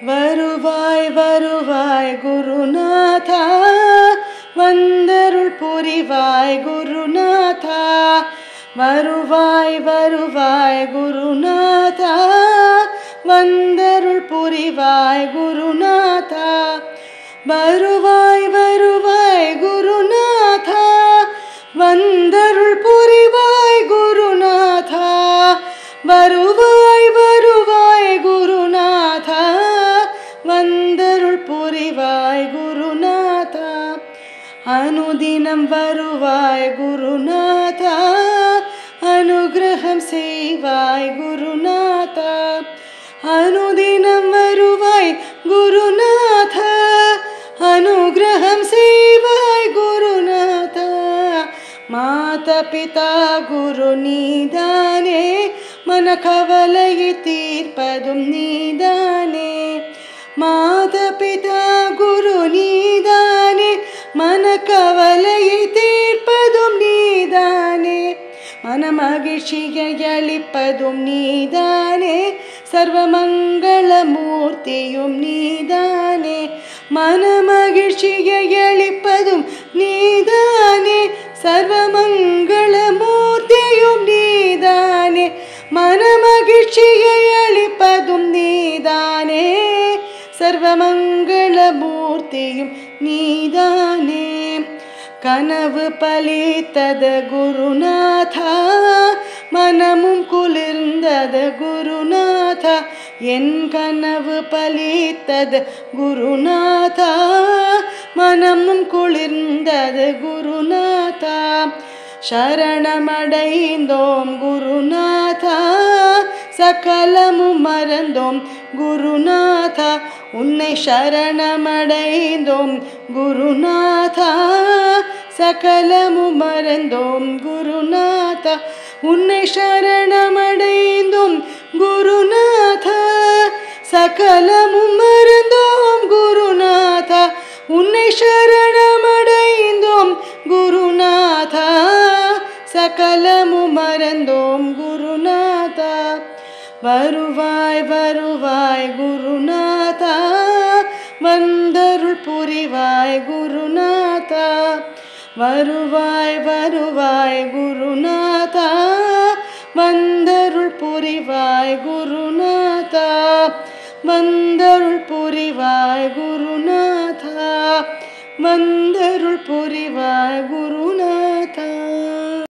வருவாய் வருவாய் குருநாதா, வந்தருள் புரிவாய் குருநாதா. வருவாய் வருவாய் குருநாதா, வந்தருள் புரிவாய் குருநாதா. வருவாய் வருவாய் குருநாதா, வந்தருள் புரிவாய் குருநாதா. வருவாய் வருவாய் குருநாதா, வந்தருள் புரிவாய் குருநாதா. அனுதினம் வருவாய் குருநாதா, அனுகிரகம் செய்வாய் குருநாதா. அனுதினம் வருவாய் குருநாதா, அனுகிரகம் செய்வாய் குருநாதா. மாதா பிதா குரு நீதானே, மன கவலையை தீர்ப்பதும் நீதானே. மாதா பிதா குரு நீதானே, மன கவலையை தீர்ப்பதும் நீதானே. மன மகிழ்ச்சியை அளிப்பதும் நீதானே, சர்வமங்கள மூர்த்தியும் நீதானே. மன மகிழ்ச்சியை அளிப்பதும் நீதானே, சர்வமங்கள மூர்த்தியும் நீதானே. மன மகிழ்ச்சியை அளிப்பதும் நீதானே, சர்வமங்கள மூர்த்தியும் நீதானே. கனவு பலித்தது குருநாதா, மனமும் குளிர்ந்தது குருநாதா. என் கனவு பலித்தது குருநாதா, மனமும் குளிர்ந்தது குருநாதா. சரணமடைந்தோம் குருநாதா, சகலமும் மறந்தோம் குருநாதா. உன்னை சரணமடைந்தோம் குருநாதா, சகலமும் மறந்தோம் குருநாதா. உன்னை சரணமடைந்தோம் குருநாதா, சகலமும் மறந்தோம் குருநாதா. உன்னை சரணமடைந்தோம் குருநாதா, சகலமும் மறந்தோம் குருநாதா. வருவாய் வருவாய் குருநாதா, வந்தருள் புரிவாய் குருநாதா. வருவாய் வருவாய் குருநாதா, வந்தருள் புரிவாய் குருநாதா. வந்தருள் புரிவாய் குருநாதா, வந்தருள் புரிவாய் குருநாதா.